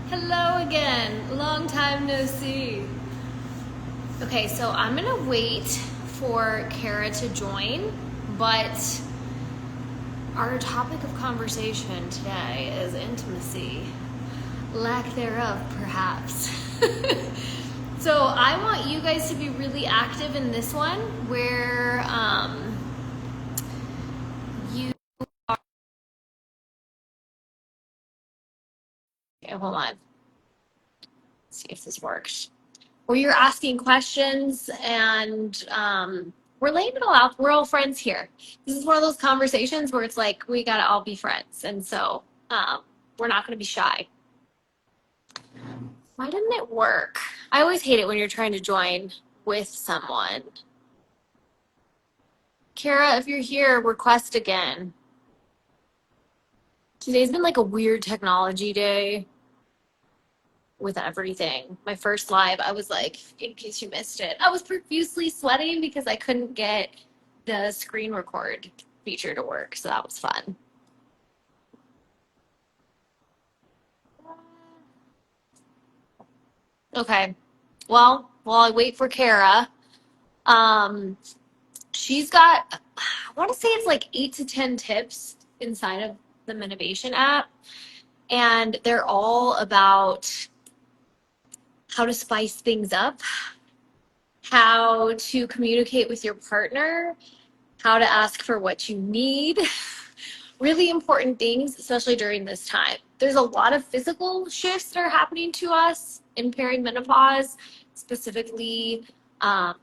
Hello again. Long time no see. Okay, so I'm gonna wait for Kara to join, but our topic of conversation today is intimacy. Lack thereof, perhaps. So I want you guys to be really active in this one where you okay, hold on. See if this works. Where you're asking questions and we're laying it all out. We're all friends here. This is one of those conversations where it's like we gotta all be friends, and so we're not gonna be shy. Why didn't it work? I always hate it when you're trying to join with someone. Kara, if you're here, request again. Today's been like a weird technology day with everything. My first live, I was like, in case you missed it, I was profusely sweating because I couldn't get the screen record feature to work. So that was fun. Okay. Well, while I wait for Kara, um, she's got, I want to say it's like 8 to 10 tips inside of the Menovation app. And they're all about how to spice things up, how to communicate with your partner, how to ask for what you need. Really important things, especially during this time. There's a lot of physical shifts that are happening to us in perimenopause, specifically. I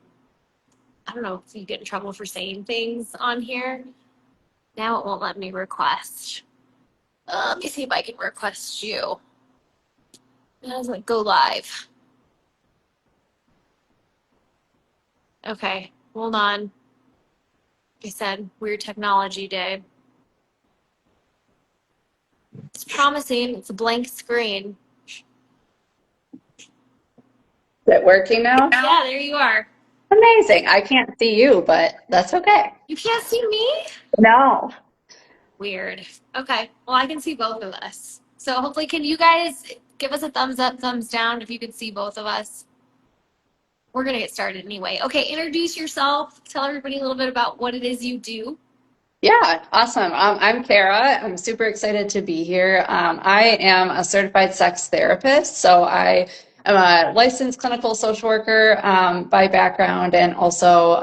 don't know if you get in trouble for saying things on here. Now it won't let me request. Let me see if I can request you. I was like, go live. Okay, hold on. Like I said, weird technology day. It's promising. It's a blank screen. Is it working now? Yeah, there you are. Amazing. I can't see you, but that's okay. You can't see me? No. Weird. Okay. Well, I can see both of us. So hopefully, can you guys give us a thumbs up, thumbs down if you can see both of us? We're going to get started anyway. Okay. Introduce yourself. Tell everybody a little bit about what it is you do. Yeah, awesome. I'm Kara. I'm super excited to be here. I am a certified sex therapist, so I am a licensed clinical social worker by background, and also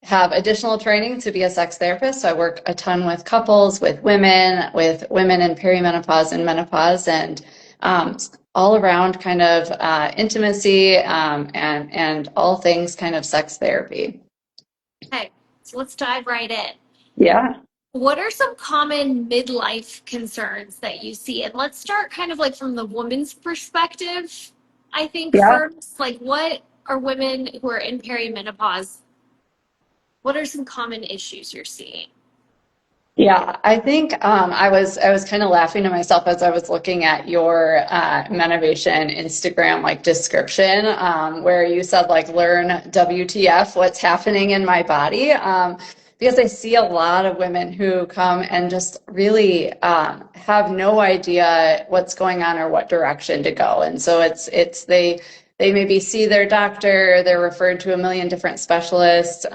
have additional training to be a sex therapist. So I work a ton with couples, with women in perimenopause and menopause, and um, all around kind of intimacy and all things kind of sex therapy. Okay. So let's dive right in. Yeah. What are some common midlife concerns that you see? And let's start kind of like from the woman's perspective, I think, Yeah. first. Like, what are women who are in perimenopause? What are some common issues you're seeing? Yeah, I think I was kind of laughing to myself as I was looking at your Menovation Instagram like description, where you said like learn WTF, what's happening in my body, because I see a lot of women who come and just really have no idea what's going on or what direction to go, and so they maybe see their doctor, they're referred to a million different specialists.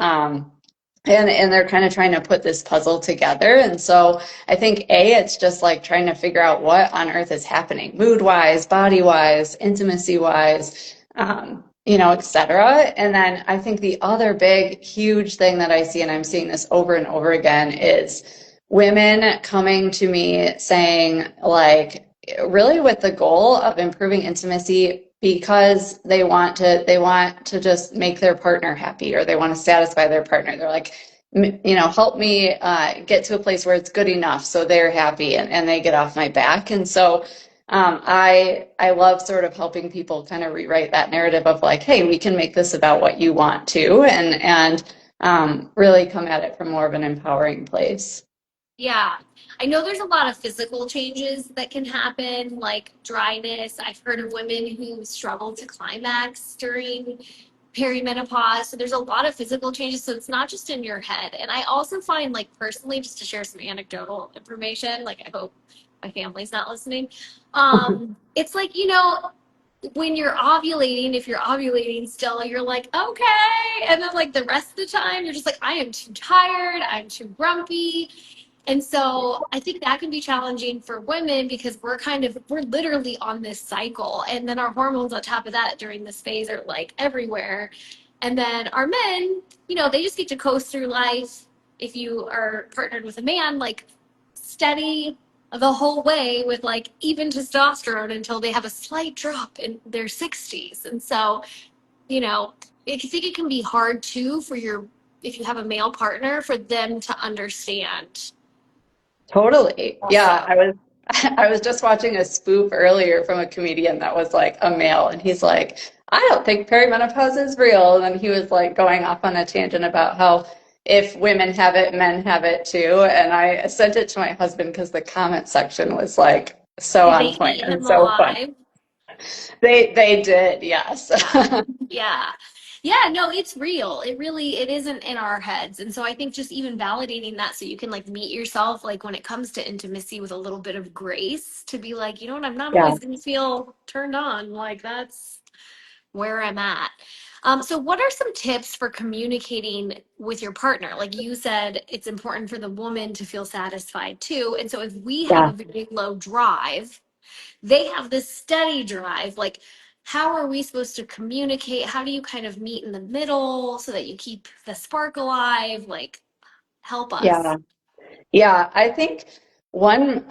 And they're kind of trying to put this puzzle together. And so I think it's just like trying to figure out what on earth is happening, mood wise, body wise, intimacy wise, et cetera. And then I think the other big, huge thing that I see, and I'm seeing this over and over again, is women coming to me saying, like, really with the goal of improving intimacy because they want to just make their partner happy, or they want to satisfy their partner. They're like, help me get to a place where it's good enough so they're happy, and they get off my back. And so I love sort of helping people kind of rewrite that narrative of like, hey, we can make this about what you want to, and really come at it from more of an empowering place. Yeah. I know there's a lot of physical changes that can happen, like dryness. I've heard of women who struggle to climax during perimenopause. So there's a lot of physical changes. So it's not just in your head. And I also find, like, personally, just to share some anecdotal information, like, I hope my family's not listening. It's like, when you're ovulating, if you're ovulating still, you're like, okay. And then like the rest of the time, you're just like, I am too tired. I'm too grumpy. And so I think that can be challenging for women because we're literally on this cycle. And then our hormones on top of that during this phase are like everywhere. And then our men, they just get to coast through life. If you are partnered with a man, like steady the whole way with like even testosterone until they have a slight drop in their 60s. And so, I think it can be hard too if you have a male partner, for them to understand Totally. Yeah, also. I was just watching a spoof earlier from a comedian that was like a male, and he's like, I don't think perimenopause is real. And then he was like going off on a tangent about how if women have it, men have it too. And I sent it to my husband because the comment section was like so Did on they point eat and him so fun. alive? They did, yes. Yeah. Yeah. Yeah, no, it's real. It isn't in our heads. And so I think just even validating that so you can like meet yourself, like when it comes to intimacy with a little bit of grace, to be like, I'm not Yeah. always going to feel turned on. Like that's where I'm at. So what are some tips for communicating with your partner? Like you said, it's important for the woman to feel satisfied too. And so if we have Yeah. a very low drive, they have this steady drive. Like, how are we supposed to communicate? How do you kind of meet in the middle so that you keep the spark alive? Like, help us. Yeah. Yeah, I think one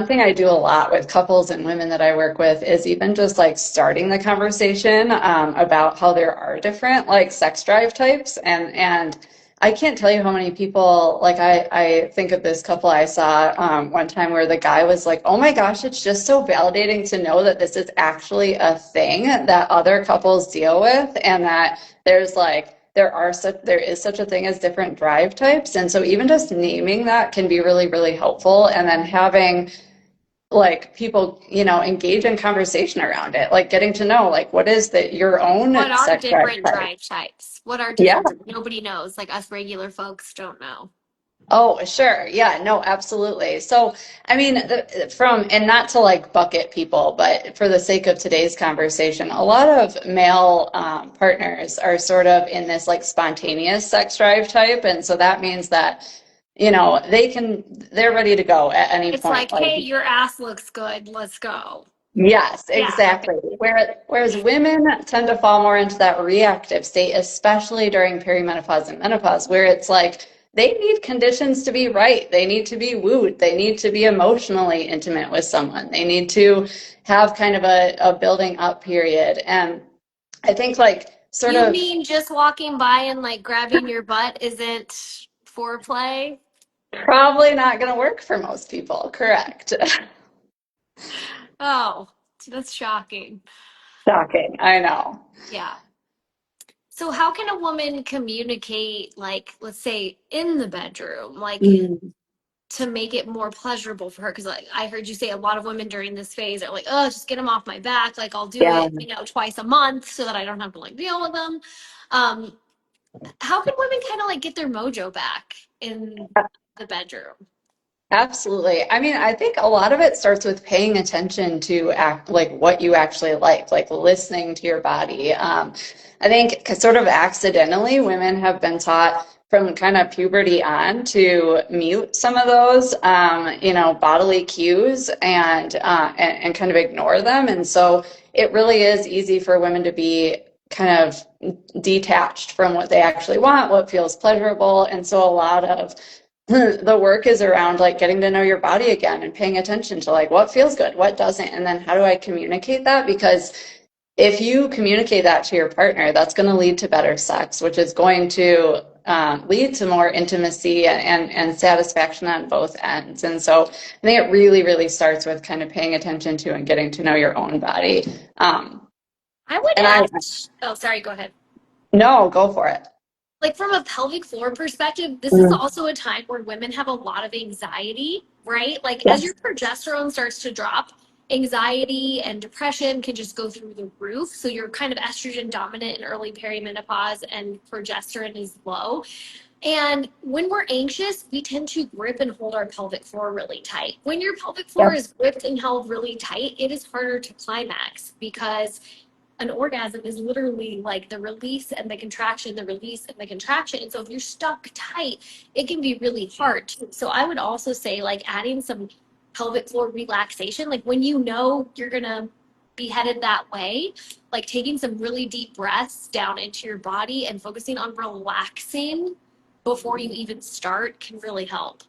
thing I do a lot with couples and women that I work with is even just like starting the conversation about how there are different like sex drive types, and I can't tell you how many people like I think of this couple I saw one time where the guy was like, "Oh my gosh, it's just so validating to know that this is actually a thing that other couples deal with, and that there's like." There is such a thing as different drive types, and so even just naming that can be really really helpful, and then having like people engage in conversation around it, like getting to know like what is that your What own are sex drive different type. drive types? What are Yeah. different? Nobody knows. Like us regular folks don't know. Oh, sure. Yeah, no, absolutely. So, I mean, and not to like bucket people, but for the sake of today's conversation, a lot of male partners are sort of in this like spontaneous sex drive type. And so that means that, they're ready to go at any It's point. like, Like, hey, your ass looks good. Let's go. yes, Yeah. Okay. exactly. Whereas women tend to fall more into that reactive state, especially during perimenopause and menopause, where it's like they need conditions to be right. They need to be wooed. They need to be emotionally intimate with someone. They need to have kind of a building up period. And I think like sort You of mean just walking by and like grabbing your butt isn't foreplay? probably not going to work for most people. Correct. Oh, that's shocking. Shocking. I know. Yeah. So how can a woman communicate, like, let's say in the bedroom, like Mm, to make it more pleasurable for her? Because like I heard you say a lot of women during this phase are like, oh, just get them off my back. Like I'll do yeah. it, twice a month so that I don't have to like deal with them. Um, how can women kind of like get their mojo back in the bedroom? Absolutely. I mean, I think a lot of it starts with paying attention to act like what you actually like listening to your body. I think sort of accidentally, women have been taught from kind of puberty on to mute some of those, bodily cues and kind of ignore them. And so it really is easy for women to be kind of detached from what they actually want, what feels pleasurable. And so a lot of the work is around like getting to know your body again and paying attention to like what feels good, what doesn't, and then how do I communicate that? Because if you communicate that to your partner, that's going to lead to better sex, which is going to lead to more intimacy and satisfaction on both ends. And so I think it really, really starts with kind of paying attention to and getting to know your own body. I would And ask, oh, sorry, go ahead. no, go for it. Like from a pelvic floor perspective, this is Mm, also a time where women have a lot of anxiety, right? Like as your yes. progesterone starts to drop, anxiety and depression can just go through the roof. So you're kind of estrogen dominant in early perimenopause and progesterone is low. And when we're anxious, we tend to grip and hold our pelvic floor really tight. When your pelvic floor Yep. is gripped and held really tight, it is harder to climax because an orgasm is literally like the release and the contraction, the release and the contraction. And so if you're stuck tight, it can be really hard too. So I would also say like adding some pelvic floor relaxation, like when you know you're gonna be headed that way, like taking some really deep breaths down into your body and focusing on relaxing before you even start can really help.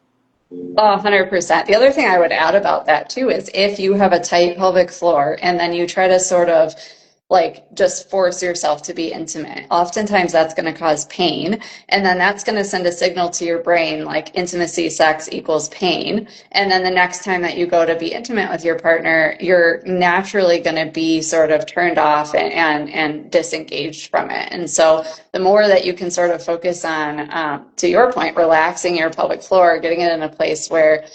100%. The other thing I would add about that too is if you have a tight pelvic floor and then you try to sort of like just force yourself to be intimate, oftentimes that's going to cause pain. And then that's going to send a signal to your brain like intimacy, sex equals pain. And then the next time that you go to be intimate with your partner, you're naturally going to be sort of turned off and disengaged from it. And so the more that you can sort of focus on, to your point, relaxing your pelvic floor, getting it in a place where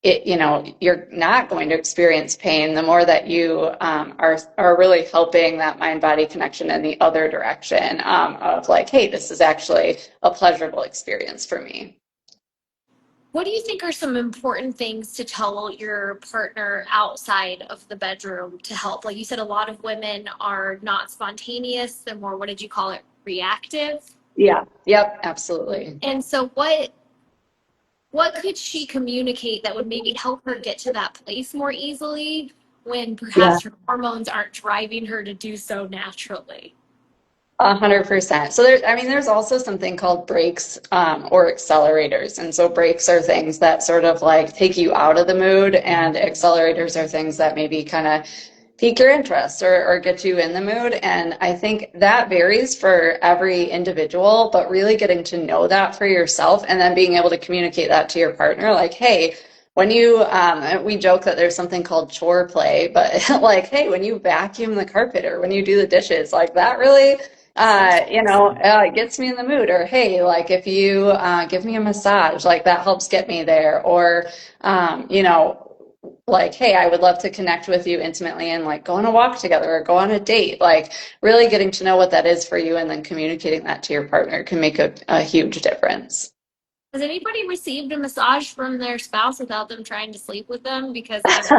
you're not going to experience pain, the more that you are really helping that mind-body connection in the other direction, of like, hey, this is actually a pleasurable experience for me. What do you think are some important things to tell your partner outside of the bedroom to help? Like you said, a lot of women are not spontaneous. They're more, what did you call it? Reactive. Yeah. Yep. Absolutely. And so what could she communicate that would maybe help her get to that place more easily when Yeah. perhaps her hormones aren't driving her to do so naturally? 100%. So there's also something called breaks, or accelerators. And so breaks are things that sort of like take you out of the mood, and accelerators are things that maybe kind of pique your interest or get you in the mood. And I think that varies for every individual, but really getting to know that for yourself and then being able to communicate that to your partner, like, hey, when you, we joke that there's something called chore play, but like, hey, when you vacuum the carpet or when you do the dishes, like that really, So it gets me in the mood. Or hey, like if you give me a massage, like that helps get me there. Or like, hey, I would love to connect with you intimately and like go on a walk together or go on a date. Like really getting to know what that is for you and then communicating that to your partner can make a huge difference. has anybody received a massage from their spouse without them trying to sleep with them? Because I've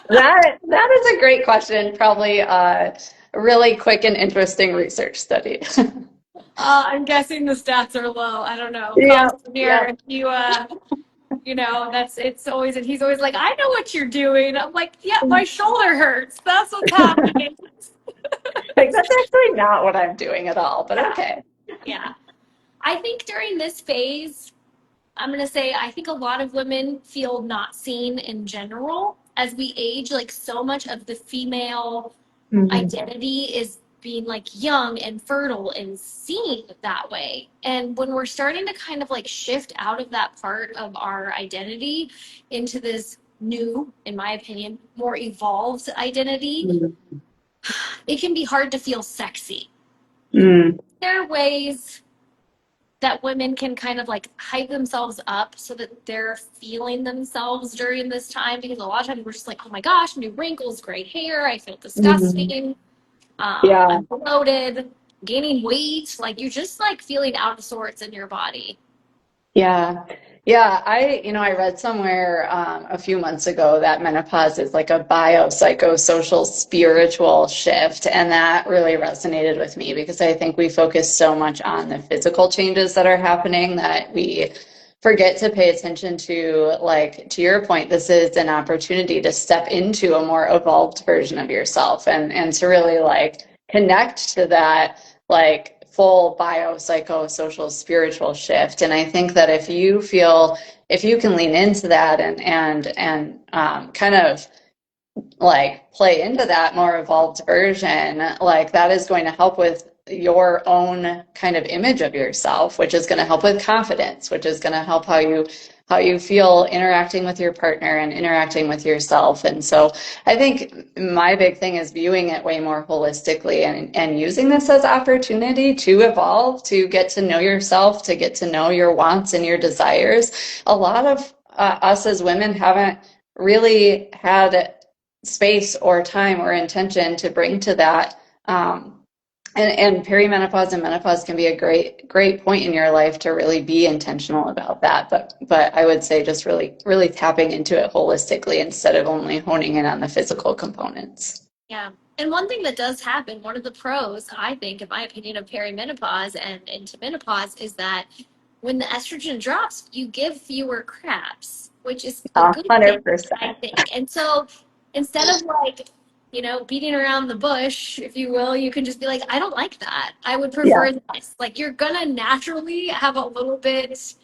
That is a great question. Probably a really quick and interesting research study. I'm guessing the stats are low. I don't know. Yeah, Comments in yeah. here, if that's it's always, and he's always like, I know what you're doing. I'm like, yeah, my shoulder hurts. That's what's happening. Like that's actually not what I'm doing at all, but Yeah, okay. yeah. I think during this phase, I'm gonna say I think a lot of women feel not seen in general. As we age, like so much of the female Mhm. identity is being like young and fertile and seen that way. And when we're starting to kind of like shift out of that part of our identity into this new, in my opinion, more evolved identity, it can be hard to feel sexy. Mm. There are ways that women can kind of like hype themselves up so that they're feeling themselves during this time, because a lot of times we're just like, oh my gosh, new wrinkles, gray hair, I feel Mhm. disgusting. Yeah. I'm bloated, gaining weight, like you're just like feeling out of sorts in your body. Yeah. Yeah. I read somewhere a few months ago that menopause is like a biopsychosocial spiritual shift. And that really resonated with me because I think we focus so much on the physical changes that are happening that we forget to pay attention to, like, to your point, this is an opportunity to step into a more evolved version of yourself and to really like connect to that like full biopsychosocial spiritual shift. And I think that if you can lean into that and kind of like play into that more evolved version, like that is going to help with your own kind of image of yourself, which is going to help with confidence, which is going to help how you feel interacting with your partner and interacting with yourself. And so I think my big thing is viewing it way more holistically and using this as opportunity to evolve, to get to know yourself, to get to know your wants and your desires. A lot of us as women haven't really had space or time or intention to bring to that, And perimenopause and menopause can be a great point in your life to really be intentional about that. But I would say just really tapping into it holistically instead of only honing in on the physical components. Yeah. And one thing that does happen, one of the pros, I think, in my opinion, of perimenopause and into menopause is that when the estrogen drops, you give fewer craps, which is a good thing, I 100%. think. And so instead of like, beating around the bush, if you will, you can just be like, I don't like that. I would Yeah. prefer this. Like, you're going to naturally have a little bit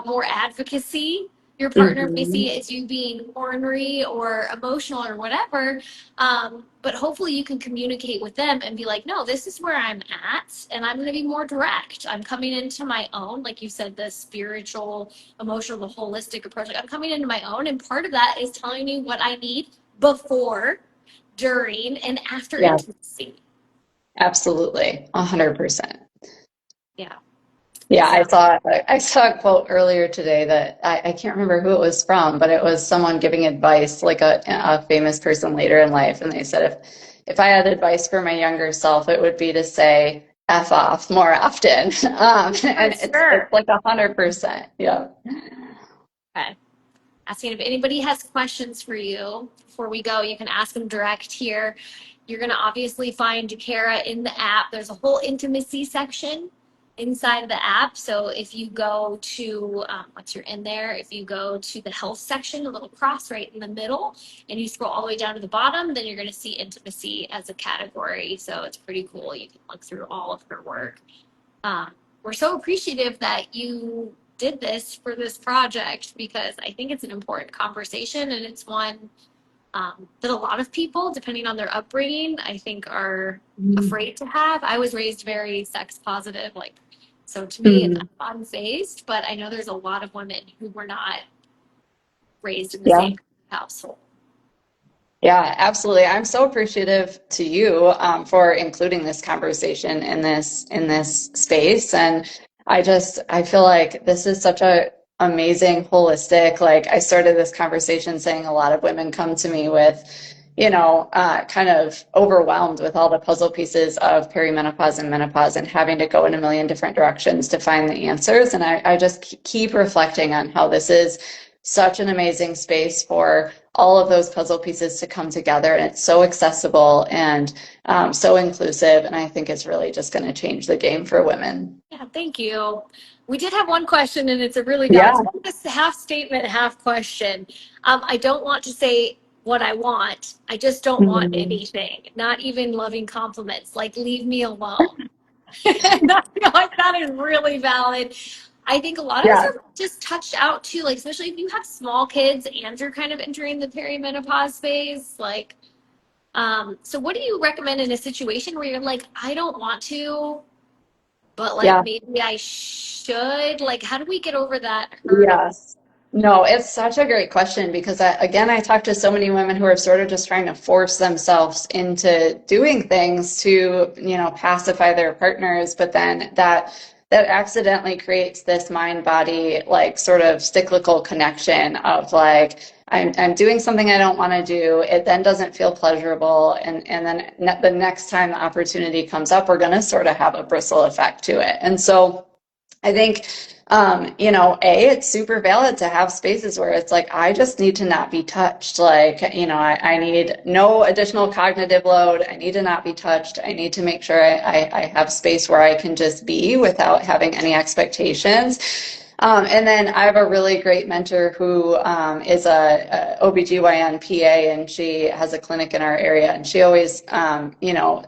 more advocacy. Your partner may Hmm. see it as you being ornery or emotional or whatever, but hopefully you can communicate with them and be like, no, this is where I'm at, and I'm going to be more direct. I'm coming into my own, like you said, the spiritual, emotional, the holistic approach. Like, I'm coming into my own, and part of that is telling you what I need before, during, and after Yeah, intimacy. absolutely. 100%. Yeah. Yeah, So, I saw a quote earlier today that I can't remember who it was from, but it was someone giving advice, like a famous person later in life, and they said if I had advice for my younger self, it would be to say F off more often. for And it's sure. like 100%. Yeah. Okay. Asking if anybody has questions for you before we go. You can ask them direct here. You're going to obviously find Kara in the app. There's a whole intimacy section inside the app. So if you go to, once you're in there, if you go to the health section, a little cross right in the middle, and you scroll all the way down to the bottom, then you're going to see intimacy as a category. So it's pretty cool. You can look through all of her work. um, we're so appreciative that you did this for this project because I think it's an important conversation and it's one that a lot of people, depending on their upbringing, I think are afraid to have. I was raised very sex positive, like, so to me, Mhm. I'm phased, but I know there's a lot of women who were not raised in the Yeah. same household. Yeah, absolutely. I'm so appreciative to you for including this conversation in this space, and I feel like this is such a amazing holistic. Like I started this conversation saying a lot of women come to me with, kind of overwhelmed with all the puzzle pieces of perimenopause and menopause and having to go in a million different directions to find the answers. And I just keep reflecting on how this is such an amazing space for all of those puzzle pieces to come together. And it's so accessible and so inclusive. And I think it's really just going to change the game for women. Yeah, thank you. We did have one question, and it's a really Yeah. it's kind of this half statement, half question. I don't want to say what I want. I just don't want Mhm. anything, not even loving compliments. Like, leave me alone. And I feel like that is really valid. I think a lot of us Yeah. are just touched out too, like, especially if you have small kids and you're kind of entering the perimenopause phase. Like, so what do you recommend in a situation where you're like, I don't want to, but like Yeah. maybe I should. Like, how do we get over that hurdle? Yes. No, it's such a great question because I talk to so many women who are sort of just trying to force themselves into doing things to, pacify their partners, but then that accidentally creates this mind body like sort of cyclical connection of like I'm doing something I don't want to do. It then doesn't feel pleasurable, and then the next time the opportunity comes up, we're going to sort of have a bristle effect to it. And so I think, it's super valid to have spaces where it's like, I just need to not be touched. Like, I need no additional cognitive load. I need to not be touched. I need to make sure I have space where I can just be without having any expectations. And then I have a really great mentor who is a OBGYN PA, and she has a clinic in our area. And she always,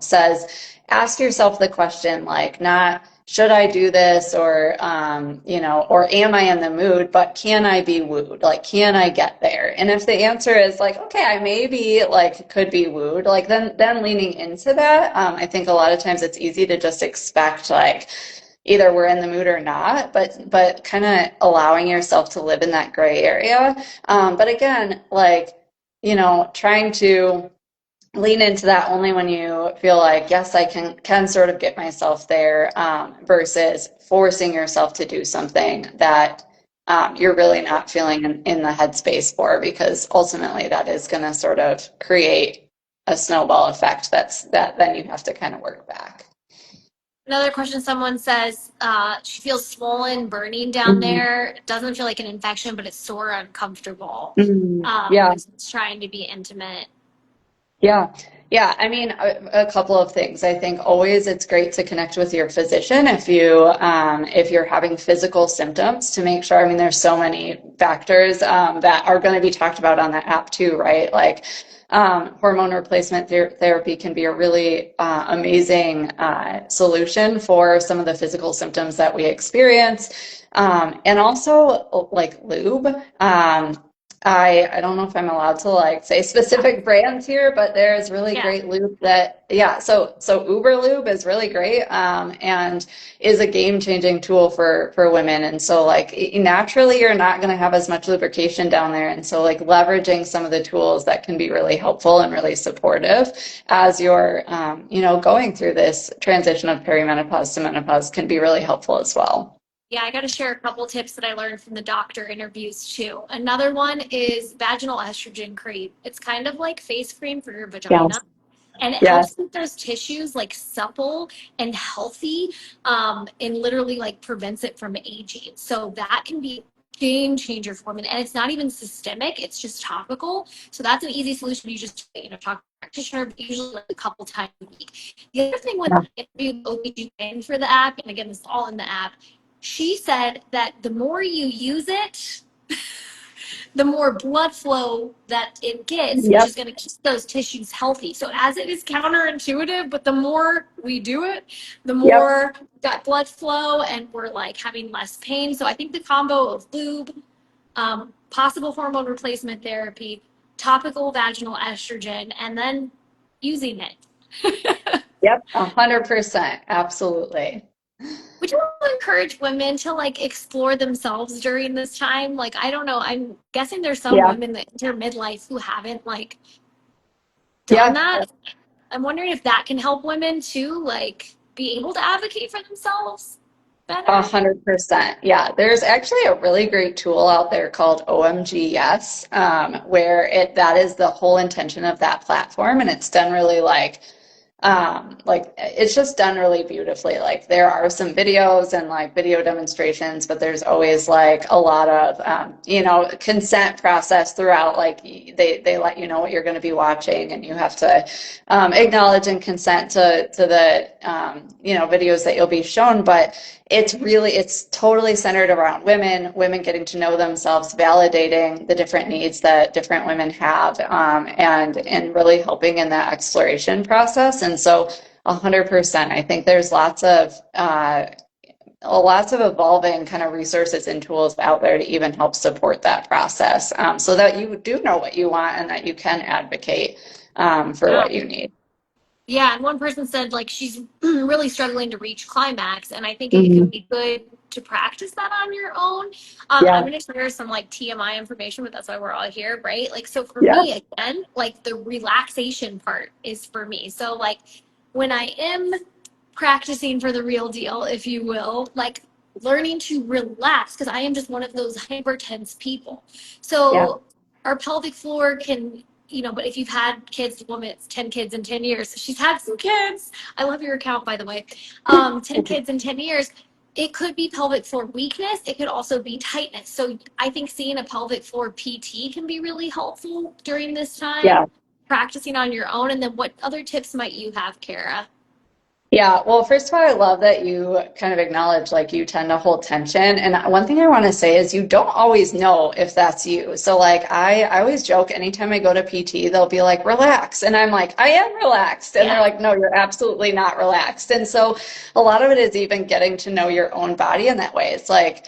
says, ask yourself the question, like, not, should I do this or am I in the mood, but can I be wooed? Like, can I get there? And if the answer is like, okay, I maybe like could be wooed, like then leaning into that, I think a lot of times it's easy to just expect like either we're in the mood or not, but kind of allowing yourself to live in that gray area. But again, like, trying to lean into that only when you feel like yes I can sort of get myself there, versus forcing yourself to do something that you're really not feeling in the headspace for, because ultimately that is going to sort of create a snowball effect that then you have to kind of work back. Another question, someone says she feels swollen, burning down Mhm. there. It doesn't feel like an infection, but it's sore, uncomfortable Yeah. when it's trying to be intimate. Yeah. Yeah. I mean, a couple of things. I think always it's great to connect with your physician if you're having physical symptoms to make sure. I mean, there's so many factors that are going to be talked about on the app too, right? Like hormone replacement therapy can be a really amazing solution for some of the physical symptoms that we experience. And also like lube. I don't know if I'm allowed to like say specific brands here, but there's really Yeah. great lube that yeah, so Uber Lube is really great and is a game-changing tool for women. And so like naturally you're not going to have as much lubrication down there. And so like leveraging some of the tools that can be really helpful and really supportive as you're going through this transition of perimenopause to menopause can be really helpful as well. Yeah, I got to share a couple tips that I learned from the doctor interviews too. Another one is vaginal estrogen cream. It's kind of like face cream for your vagina, Yes. and it Yes. helps keep those tissues like supple and healthy, and literally like prevents it from aging. So that can be a game changer for women, and it's not even systemic; it's just topical. So that's an easy solution. You just talk to a practitioner, usually like a couple times a week. The other thing with Yeah. the OBGYN for the app, and again, this is all in the app. She said that the more you use it, the more blood flow that it gets, which is Yep. going to keep those tissues healthy. So, as it is counterintuitive, but the more we do it, the Yep. more got blood flow and we're like having less pain. So, I think the combo of lube, possible hormone replacement therapy, topical vaginal estrogen, and then using it. Yep. 100%. Absolutely. Would you encourage women to like explore themselves during this time? Like, I don't know. I'm guessing there's some Yeah. women that enter midlife who haven't like done Yeah. that. I'm wondering if that can help women to like be able to advocate for themselves A better. 100%. Yeah, there's actually a really great tool out there called OMGYes, where that is the whole intention of that platform, and it's done really like it's just done really beautifully. Like there are some videos and like video demonstrations, but there's always like a lot of consent process throughout. Like they let you know what you're going to be watching, and you have to acknowledge and consent to the videos that you'll be shown. But it's totally centered around women getting to know themselves, validating the different needs that different women have, and really helping in that exploration process. And so 100%, I think there's lots of evolving kind of resources and tools out there to even help support that process, so that you do know what you want and that you can advocate for Yeah. what you need. Yeah. And one person said like she's really struggling to reach climax. And I think it can Mhm. be good to practice that on your own. I'm Yeah, going to share some like TMI information, but that's why we're all here, right? Like, so for yeah, me, again, like the relaxation part is for me. So, like, when I am practicing for the real deal, if you will, like learning to relax because I am just one of those hypertense people. yeah. So our pelvic floor can, but if you've had kids, the woman, it's 10 kids in 10 years. So she's had some kids. I love your account, by the way. 10 kids in 10 years. It could be pelvic floor weakness. It could also be tightness. So I think seeing a pelvic floor PT can be really helpful during this Yeah. time, practicing on your own. And then what other tips might you have, Kara? Yeah, well, first of all, I love that you kind of acknowledge like you tend to hold tension. And one thing I want to say is you don't always know if that's you. So like I always joke anytime I go to PT, they'll be like, relax. And I'm like, I am relaxed. And they're Yeah. like, no, you're absolutely not relaxed. And so a lot of it is even getting to know your own body in that way. It's like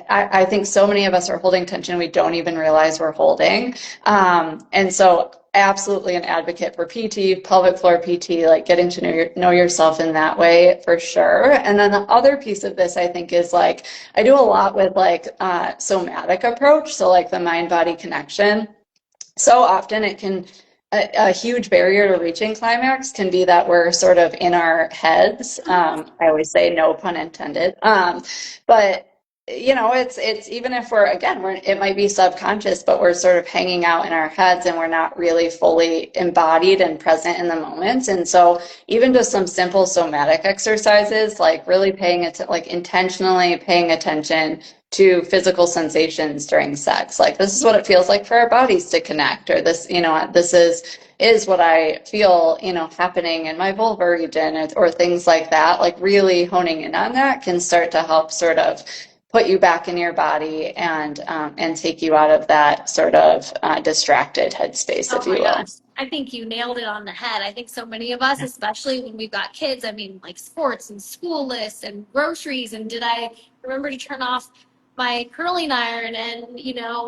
I think so many of us are holding tension we don't even realize we're holding. And so absolutely an advocate for PT, pelvic floor PT, like getting to know yourself in that way for sure. And then the other piece of this, I think, is like I do a lot with like somatic approach, so like the mind body connection. So often it can a huge barrier to reaching climax can be that we're sort of in our heads. I always say no pun intended. But it's even if it might be subconscious, but we're sort of hanging out in our heads and we're not really fully embodied and present in the moment. And so even just some simple somatic exercises, like really like intentionally paying attention to physical sensations during sex. Like this is what it feels like for our bodies to connect, or this is what I feel, happening in my vulvar region, or things like that. Like really honing in on that can start to help sort of put you back in your body and take you out of that sort of distracted headspace, Oh if you my will. gosh. I think you nailed it on the head. I think so many of us, especially when we've got kids, I mean, like sports and school lists and groceries. And did I remember to turn off my curling iron? And,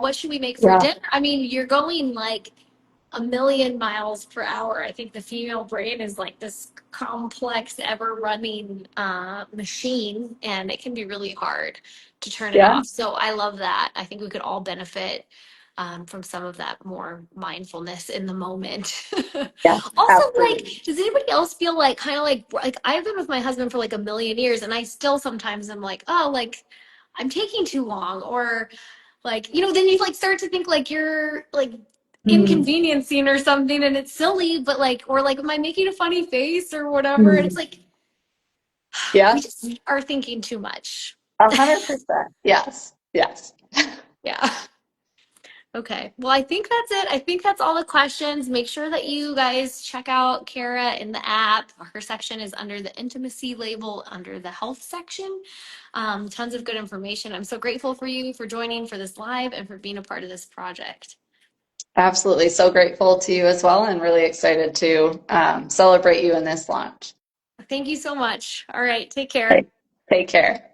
what should we make for Yeah, dinner? I mean, you're going like a million miles per hour. I think the female brain is like this complex, ever running machine, and it can be really hard to turn it yeah, off. So I love that. I think we could all benefit from some of that more mindfulness in the moment. yeah, Also, like, absolutely. does anybody else feel like kind of like I've been with my husband for like a million years, and I still sometimes am like, oh, like I'm taking too long, or like then you like start to think like you're like Mm, inconveniencing or something, and it's silly, but like or like am I making a funny face or whatever? And it's mm. like we Yeah, just are thinking too much. 100%. Yes, yes. Yeah. Okay. Well, I think that's it. I think that's all the questions. Make sure that you guys check out Kara in the app. Her section is under the intimacy label, under the health section. Tons of good information. I'm so grateful for you for joining for this live and for being a part of this project. Absolutely. So grateful to you as well, and really excited to celebrate you in this launch. Thank you so much. All right. Take care. Take, take care.